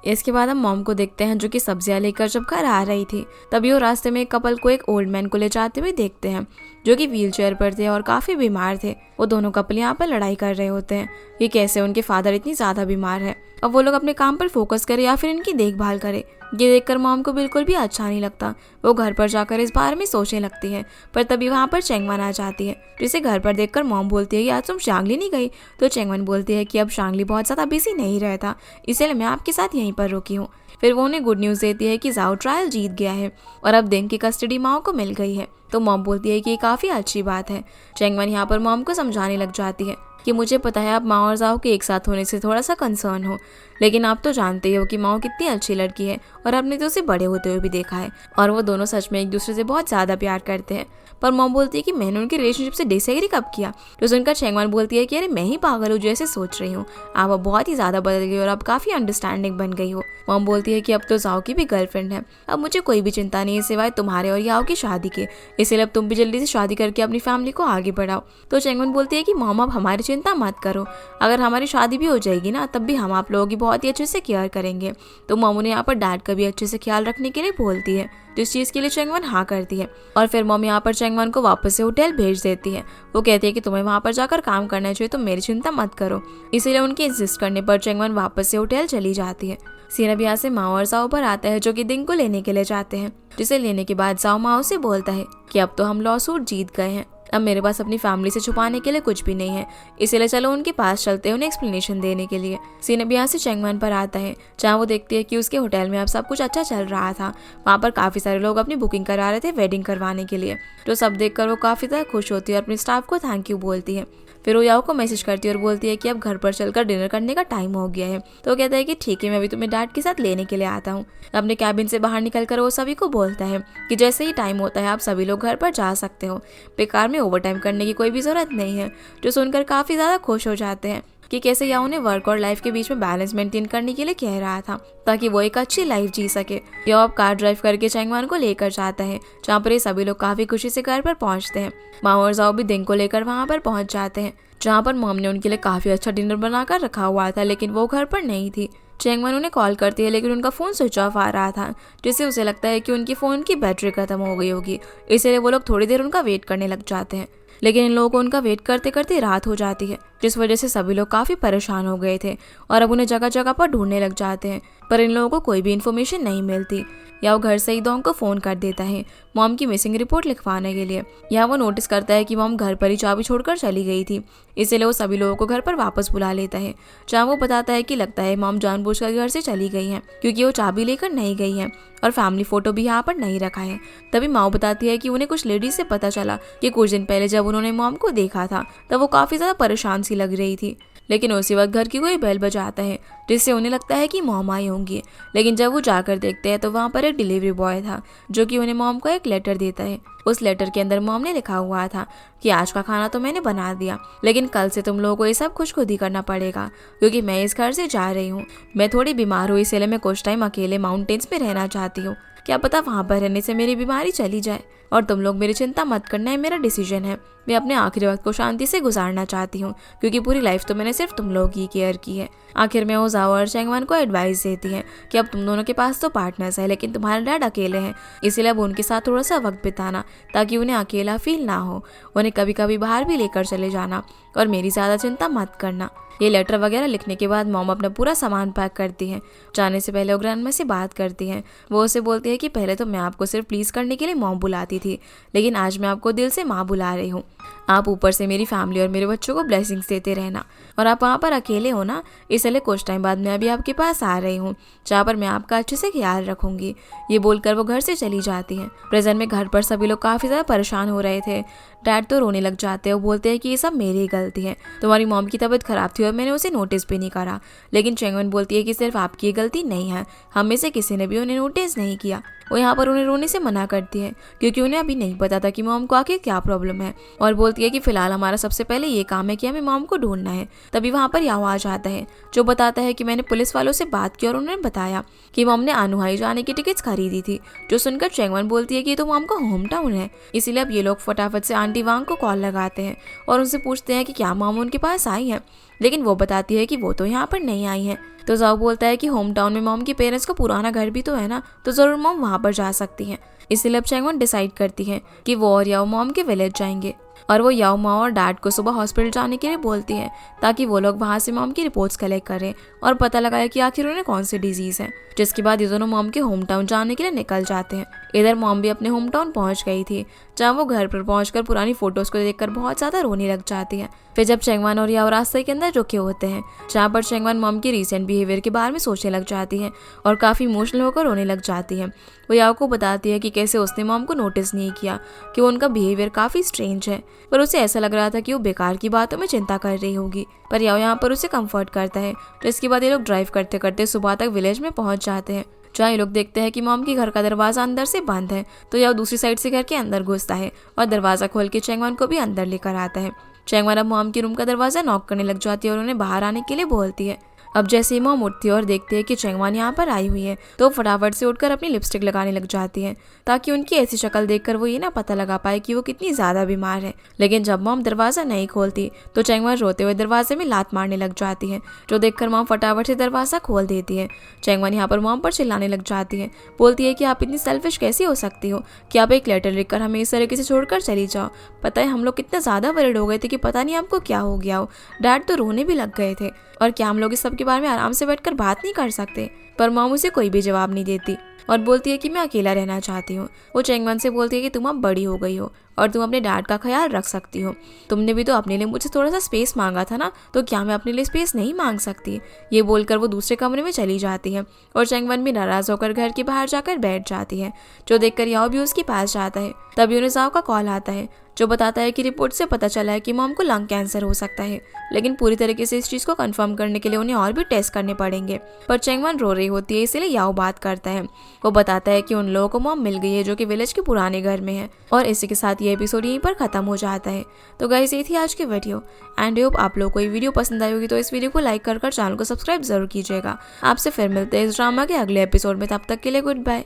इसके बाद हम मॉम को देखते हैं जो कि सब्जियां लेकर जब घर आ रही थी तभी वो रास्ते में एक कपल को एक ओल्ड मैन को ले जाते हुए देखते हैं जो कि व्हील चेयर पर थे और काफ़ी बीमार थे। वो दोनों कपल यहाँ पर लड़ाई कर रहे होते हैं कि कैसे उनके फादर इतनी ज़्यादा बीमार है, अब वो लोग अपने काम पर फोकस करें या फिर इनकी देखभाल करें। ये देखकर मॉम को बिल्कुल भी अच्छा नहीं लगता। वो घर पर जाकर इस बारे में सोचने लगती है, पर तभी वहाँ पर चैंगवन आ जाती है, जिसे घर पर देखकर मॉम बोलती है कि आज तुम शांगली नहीं गई। तो चैंगवन बोलती है कि अब शांगली बहुत ज़्यादा बिजी नहीं रहता, इसलिए मैं आपके साथ यहीं पर रुकी हूँ। फिर वो उन्हें गुड न्यूज़ देती है कि जाओ ट्रायल जीत गया है और अब दिन की कस्टडी माओ को मिल गई है। तो मॉम बोलती है कि ये काफ़ी अच्छी बात है। चैंगवन यहाँ पर मॉम को समझाने लग जाती है कि मुझे पता है आप माओ और जाओ के एक साथ होने से थोड़ा सा कंसर्न हो, लेकिन आप तो जानते ही हो कि माओ कितनी अच्छी लड़की है और आपने तो उसे बड़े होते हुए भी देखा है और वो दोनों सच में एक दूसरे से बहुत ज़्यादा प्यार करते हैं। पर मॉम बोलती है कि मैंने उनके रिलेशनशिप से डिसएग्री कब किया। तो सुनकर चैंगवन बोलती है कि अरे मैं ही पागल हूँ जो ऐसे सोच रही हूँ, आप अब बहुत ही ज़्यादा बदल गई और अब काफ़ी अंडरस्टैंडिंग बन गई हो। मॉम बोलती है कि अब तो जाओ की भी गर्लफ्रेंड है, अब मुझे कोई भी चिंता नहीं है सिवाय तुम्हारे और याओ की शादी के, इसलिए अब तुम भी जल्दी से शादी करके अपनी फैमिली को आगे बढ़ाओ। तो चैंगवन बोलती है कि मॉम अब हमारी चिंता मत करो, अगर हमारी शादी भी हो जाएगी ना तब भी हम आप लोगों की बहुत ही अच्छे से केयर करेंगे। तो मॉम ने यहाँ पर डैड का भी अच्छे से ख्याल रखने के लिए बोलती है, जिस चीज़ के लिए चैंगवन हाँ करती है। और फिर मॉम यहाँ पर चैंगवन को वापस से होटल भेज देती है। वो कहती है कि तुम्हें वहाँ पर जाकर काम करना चाहिए, तो मेरी चिंता मत करो। इसीलिए उनके इंसिस्ट करने पर चैंगवन वापस से होटल चली जाती है। सीन अब यहाँ से माओ और जाओ पर आता है जो कि दिंग को लेने के लिए जाते हैं, जिसे लेने के बाद जाओ माओ से बोलता है कि अब तो हम लॉ सूट जीत गए हैं, अब मेरे पास अपनी फैमिली से छुपाने के लिए कुछ भी नहीं है, इसलिए चलो उनके पास चलते हैं उन्हें एक्सप्लेनेशन देने के लिए। सीन अब यहाँ से चैंगवन पर आता है जहाँ वो देखती है कि उसके होटल में अब सब कुछ अच्छा चल रहा था। वहाँ पर काफ़ी सारे लोग अपनी बुकिंग करा रहे थे वेडिंग करवाने के लिए, तो सब देखकर वो काफ़ी ज़्यादा खुश होती है और अपने स्टाफ को थैंक यू बोलती है। फिर वो याओ को मैसेज करती है और बोलती है कि अब घर पर चलकर डिनर करने का टाइम हो गया है। तो वो कहता है कि ठीक है, मैं अभी तुम्हें डैड के साथ लेने के लिए आता हूँ। अपने कैबिन से बाहर निकलकर वो सभी को बोलता है कि जैसे ही टाइम होता है आप सभी लोग घर पर जा सकते हो, बेकार में ओवर टाइम करने की कोई भी ज़रूरत नहीं है। जो सुनकर काफ़ी ज़्यादा खुश हो जाते हैं। कि कैसे याओ उन्हें वर्क और लाइफ के बीच में बैलेंस मेंटेन करने के लिए कह रहा था ताकि वो एक अच्छी लाइफ जी सके। याओ अब कार ड्राइव करके चैंगवान को लेकर जाता है, जहाँ पर ये सभी लोग काफी खुशी से घर पर पहुंचते हैं। माओ और जाओ भी दिन को लेकर वहाँ पर पहुंच जाते हैं, जहाँ पर मॉम ने उनके लिए काफी अच्छा डिनर बनाकर रखा हुआ था, लेकिन वो घर पर नहीं थी। चैंगवान उन्हें कॉल करती है, लेकिन उनका फ़ोन स्विच ऑफ आ रहा था, जिससे उसे लगता है कि उनकी फ़ोन की बैटरी खत्म हो गई होगी। इसलिए वो लोग थोड़ी देर उनका वेट करने लग जाते हैं, लेकिन इन लोगों को उनका वेट करते करते रात हो जाती है, जिस वजह से सभी लोग काफ़ी परेशान हो गए थे और अब उन्हें जगह जगह पर ढूंढने लग जाते हैं, पर इन लोगों को कोई भी इन्फॉर्मेशन नहीं मिलती। या वो घर से ही दोंग को फ़ोन कर देता है मॉम की मिसिंग रिपोर्ट लिखवाने के लिए। या वो नोटिस करता है कि मॉम घर पर ही चाबी छोड़कर चली गई थी, इसलिए वो सभी लोगों को घर पर वापस बुला लेता है, जहाँ वो बताता है कि लगता है मॉम जानबूझकर घर से चली गई हैं क्योंकि वो चाबी लेकर नहीं गई हैं और फैमिली फोटो भी यहाँ पर नहीं रखा है। तभी माओ बताती है कि उन्हें कुछ लेडीज से पता चला कि कुछ दिन पहले जब उन्होंने मॉम को देखा था तब वो काफ़ी ज़्यादा परेशान सी लग रही थी, लेकिन उसी वक्त घर की कोई बेल बजाता है, जिससे उन्हें लगता है कि मॉम आई होंगी। लेकिन जब वो जाकर देखते हैं तो वहाँ पर एक डिलीवरी बॉय था, जो कि उन्हें मॉम को एक लेटर देता है। उस लेटर के अंदर मॉम ने लिखा हुआ था कि आज का खाना तो मैंने बना दिया, लेकिन कल से तुम लोगों को ये सब कुछ खुद ही करना पड़ेगा, क्योंकि मैं इस घर से जा रही हूँ। मैं थोड़ी बीमार हूँ, इसलिए मैं कुछ टाइम अकेले माउंटेन्स में रहना चाहती हूँ। क्या पता वहाँ पर रहने से मेरी बीमारी चली जाए, और तुम लोग मेरी चिंता मत करना, है मेरा डिसीजन है। मैं अपने आखिरी वक्त को शांति से गुजारना चाहती हूँ, क्योंकि पूरी लाइफ तो मैंने सिर्फ तुम लोगों की केयर की है। आखिर में वो जाओ और चैंगवान को एडवाइस देती है कि अब तुम दोनों के पास तो पार्टनर्स है, लेकिन तुम्हारे डैड अकेले हैं, इसीलिए अब उनके साथ थोड़ा सा वक्त बिताना ताकि उन्हें अकेला फील ना हो। उन्हें कभी कभी बाहर भी लेकर चले जाना और मेरी ज़्यादा चिंता मत करना। ये लेटर वगैरह लिखने के बाद मॉम अपना पूरा सामान पैक करती हैं। जाने से पहले वो ग्रैंडमा से बात करती हैं। वो उसे बोलती है कि पहले तो मैं आपको सिर्फ प्लीज़ करने के लिए मॉम बुलाती थी, लेकिन आज मैं आपको दिल से माँ बुला रही हूँ। आप ऊपर से मेरी फैमिली और मेरे बच्चों को ब्लेसिंग्स देते रहना, और आप वहाँ पर अकेले हो ना, इसलिए कुछ टाइम बाद मैं अभी आपके पास आ रही हूँ, जहाँ पर मैं आपका अच्छे से ख्याल रखूँगी। ये बोलकर वो घर से चली जाती हैं। प्रेजेंट में घर पर सभी लोग काफ़ी ज़्यादा परेशान हो रहे थे। डैड तो रोने लग जाते हैं। वो बोलते हैं कि ये सब मेरी गलती है, तुम्हारी मॉम की तबीयत खराब थी और मैंने उसे नोटिस भी नहीं करा। लेकिन चैंगवन बोलती है कि सिर्फ आपकी ये गलती नहीं है, हम में से किसी ने भी उन्हें नोटिस नहीं किया। वो यहाँ पर उन्हें रोने से मना करती है, क्योंकि उन्हें अभी नहीं पता था कि मॉम को आखिर क्या प्रॉब्लम है, और बोलती है कि फिलहाल हमारा सबसे पहले ये काम है कि हमें मॉम को ढूंढना है। तभी वहाँ पर याओ आ जाता है, जो बताता है कि मैंने पुलिस वालों से बात की और उन्होंने बताया कि मॉम ने अनुहाई जाने की टिकट्स खरीदी थी। जो सुनकर चैंगवन बोलती है कि ये तो मॉम का होम टाउन है। इसीलिए अब ये लोग फटाफट से आंटी वांग को कॉल लगाते हैं और उनसे पूछते हैं कि क्या मॉम उनके पास आई है, लेकिन वो बताती है कि वो तो यहाँ पर नहीं आई है। तो जाओ बोलता है कि होम टाउन में मॉम के पेरेंट्स का पुराना घर भी तो है ना, तो ज़रूर मॉम वहाँ पर जा सकती हैं। इसलिए अब चैंगवन डिसाइड करती है कि वो और याओ मॉम के विलेज जाएंगे, और वो याओ माँ और डैड को सुबह हॉस्पिटल जाने के लिए बोलती है, ताकि वो लोग वहाँ से मॉम की रिपोर्ट्स कलेक्ट करें और पता लगाए कि आखिर उन्हें कौन सी डिजीज़ है। जिसके बाद ये दोनों मॉम के होम टाउन जाने के लिए निकल जाते हैं। इधर मॉम भी अपने होम टाउन पहुँच गई थी, जहाँ वो घर पर पहुँचकर पुरानी फोटोज़ को देखकर बहुत ज़्यादा रोने लग जाती है। फिर जब चैंगवन और याओ रास्ते के अंदर रुके होते हैं, जहाँ पर चैंगवन मॉम के रिसेंट बिहेवियर के बारे में सोचने लग जाती है और काफ़ी इमोशनल होकर रोने लग जाती है। वो याओ को बताती है कि कैसे उसने मॉम को नोटिस नहीं किया कि उनका बिहेवियर काफ़ी स्ट्रेंज है, पर उसे ऐसा लग रहा था कि वो बेकार की बातों में चिंता कर रही होगी। पर याओ यहाँ पर उसे कंफर्ट करता है। जिसके बाद ये लोग ड्राइव करते करते सुबह तक विलेज में पहुँच जाते हैं, जहाँ ये लोग देखते हैं कि मॉम के घर का दरवाज़ा अंदर से बंद है। तो याओ दूसरी साइड से घर के अंदर घुसता है और दरवाज़ा खोल के चैंगवन को भी अंदर लेकर आता है। चैंगवन अब मॉम के रूम का दरवाज़ा नॉक करने लग जाती है और उन्हें बाहर आने के लिए बोलती है। अब जैसे ही मॉम उठती है और देखती है कि चैंगवन यहाँ पर आई हुई है, तो फटाफट से उठकर अपनी लिपस्टिक लगाने लग जाती है, ताकि उनकी ऐसी शक्ल देखकर वो ये ना पता लगा पाए कि वो कितनी ज़्यादा बीमार है। लेकिन जब मॉम दरवाज़ा नहीं खोलती तो चैंगवन रोते हुए दरवाजे में लात मारने लग जाती है, जो देखकर मॉम फटाफट से दरवाज़ा खोल देती है। चैंगवन यहाँ पर मॉम पर चिल्लाने लग जाती है, बोलती है कि आप इतनी सेल्फिश कैसी हो सकती हो कि आप एक लेटर लिखकर हमें इस तरीके से छोड़कर चली जाओ। पता है हम लोग कितना ज़्यादा वरिड हो गए थे कि पता नहीं आपको क्या हो गया हो। डैड तो रोने भी लग गए थे, और क्या हम लोग इस सब के बारे में आराम से बैठकर बात नहीं कर सकते। पर मॉम उसे कोई भी जवाब नहीं देती और बोलती है कि मैं अकेला रहना चाहती हूँ। वो चैंगवन से बोलती है कि तुम अब बड़ी हो गई हो और तुम अपने डैड का ख्याल रख सकती हो। तुमने भी तो अपने लिए मुझे थोड़ा सा स्पेस मांगा था ना, तो क्या मैं अपने लिए स्पेस नहीं मांग सकती? ये बोलकर वो दूसरे कमरे में चली जाती है और चैंगवन भी नाराज़ होकर घर के बाहर जाकर बैठ जाती है, जो देखकर याओ भी उसके पास जाता है। तभी उन्हें जाओ का कॉल आता है, जो बताता है कि रिपोर्ट से पता चला है कि मॉम को लंग कैंसर हो सकता है, लेकिन पूरी तरीके से इस चीज़ को कंफर्म करने के लिए उन्हें और भी टेस्ट करने पड़ेंगे। पर चेंगवन रो रही होती है, इसीलिए याओ बात करता है। वो बताता है कि उन लोगों को मॉम मिल गई है जो कि विलेज के पुराने घर में है। और इसी के साथ ये एपिसोड यहीं पर खत्म हो जाता है। तो गाइस, ये थी आज की वीडियो एंड होप आप लोगों को ये वीडियो पसंद आई होगी। तो इस वीडियो को लाइक कर चैनल को सब्सक्राइब जरूर कीजिएगा। आपसे फिर मिलते हैं इस ड्रामा के अगले एपिसोड में, तब तक के लिए गुड बाय।